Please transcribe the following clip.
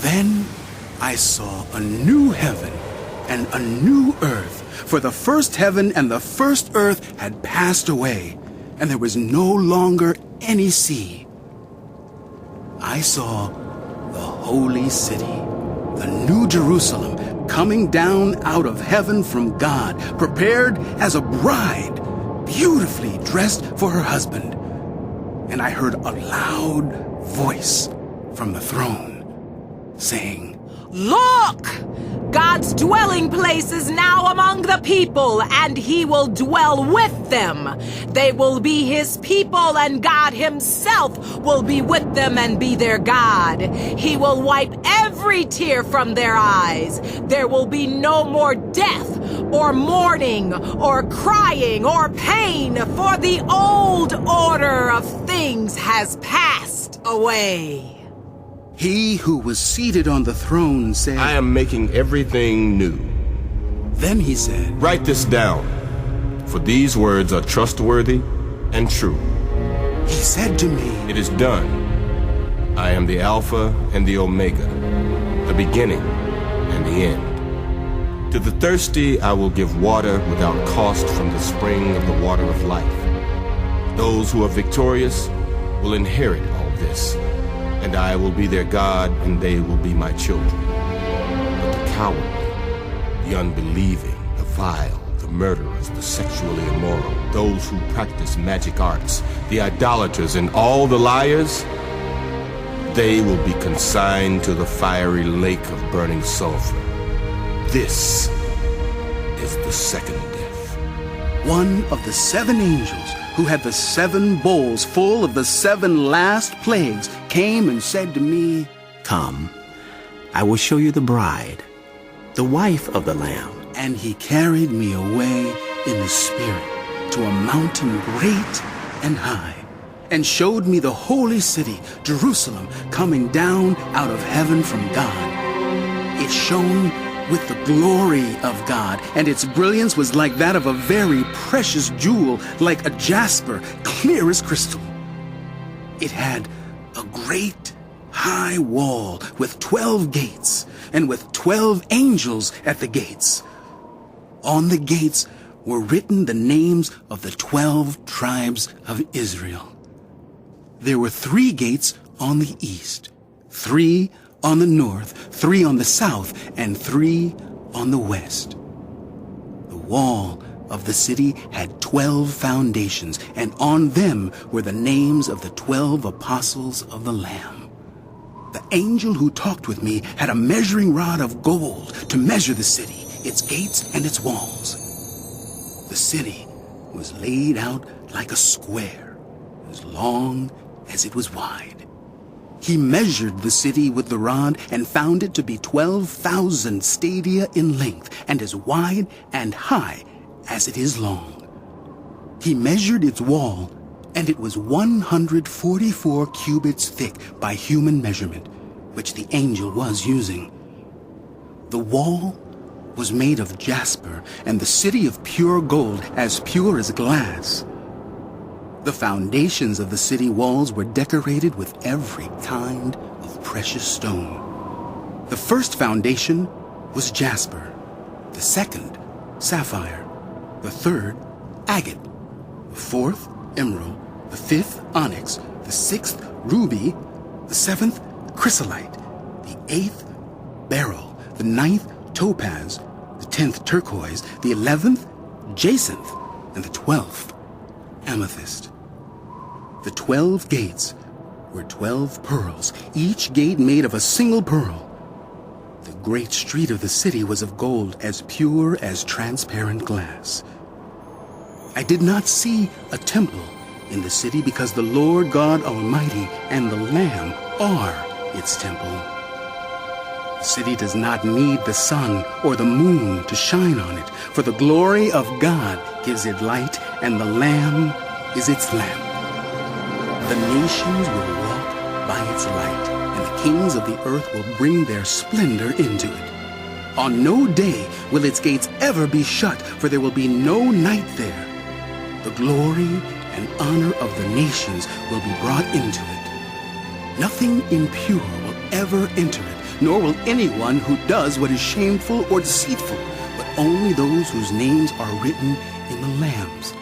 Then I saw a new heaven and a new earth, for the first heaven and the first earth had passed away, and there was no longer any sea. I saw the holy city, the new Jerusalem, coming down out of heaven from God, prepared as a bride, beautifully dressed for her husband. And I heard a loud voice from the throne, saying, "Look! God's dwelling place is now among the people, and he will dwell with them. They will be his people, and God himself will be with them and be their God. He will wipe every tear from their eyes. There will be no more death, or mourning, or crying, or pain, for the old order of things has passed away." He who was seated on the throne said, "I am making everything new." Then he said, "Write this down, for these words are trustworthy and true." He said to me, "It is done. I am the Alpha and the Omega, the beginning and the end. To the thirsty I will give water without cost from the spring of the water of life. Those who are victorious will inherit all this, and I will be their God, and they will be my children. But the cowardly, the unbelieving, the vile, the murderers, the sexually immoral, those who practice magic arts, the idolaters, and all the liars, they will be consigned to the fiery lake of burning sulfur. This is the second death." One of the 7 angels who had the 7 bowls full of the 7 last plagues came and said to me, "Come, I will show you the bride, the wife of the Lamb." And he carried me away in the spirit to a mountain great and high, and showed me the holy city, Jerusalem, coming down out of heaven from God. It shone with the glory of God, and its brilliance was like that of a very precious jewel, like a jasper, clear as crystal. It had a great high wall with 12 gates, and with 12 angels at the gates. On the gates were written the names of the 12 tribes of Israel. There were 3 gates on the east, 3 on the north, 3 on the south, and 3 on the west. The wall of the city had 12 foundations, and on them were the names of the 12 apostles of the Lamb. The angel who talked with me had a measuring rod of gold to measure the city, its gates and its walls. The city was laid out like a square, as long as it was wide. He measured the city with the rod and found it to be 12,000 stadia in length, and as wide and high as it is long. He measured its wall, and it was 144 cubits thick by human measurement, which the angel was using. The wall was made of jasper, and the city of pure gold, as pure as glass. The foundations of the city walls were decorated with every kind of precious stone. The first foundation was jasper, the second, sapphire, the third, agate, the fourth, emerald, the fifth, onyx, the sixth, ruby, the seventh, chrysolite, the eighth, beryl, the ninth, topaz, the 10th, turquoise, the 11th, jacinth, and the 12th, amethyst. The 12 gates were 12 pearls, each gate made of a single pearl. The great street of the city was of gold, as pure as transparent glass. I did not see a temple in the city, because the Lord God Almighty and the Lamb are its temple. The city does not need the sun or the moon to shine on it, for the glory of God gives it light, and the Lamb is its lamp. The nations will walk by its light, and the kings of the earth will bring their splendor into it. On no day will its gates ever be shut, for there will be no night there. The glory and honor of the nations will be brought into it. Nothing impure will ever enter it, nor will anyone who does what is shameful or deceitful, but only those whose names are written in the Lamb's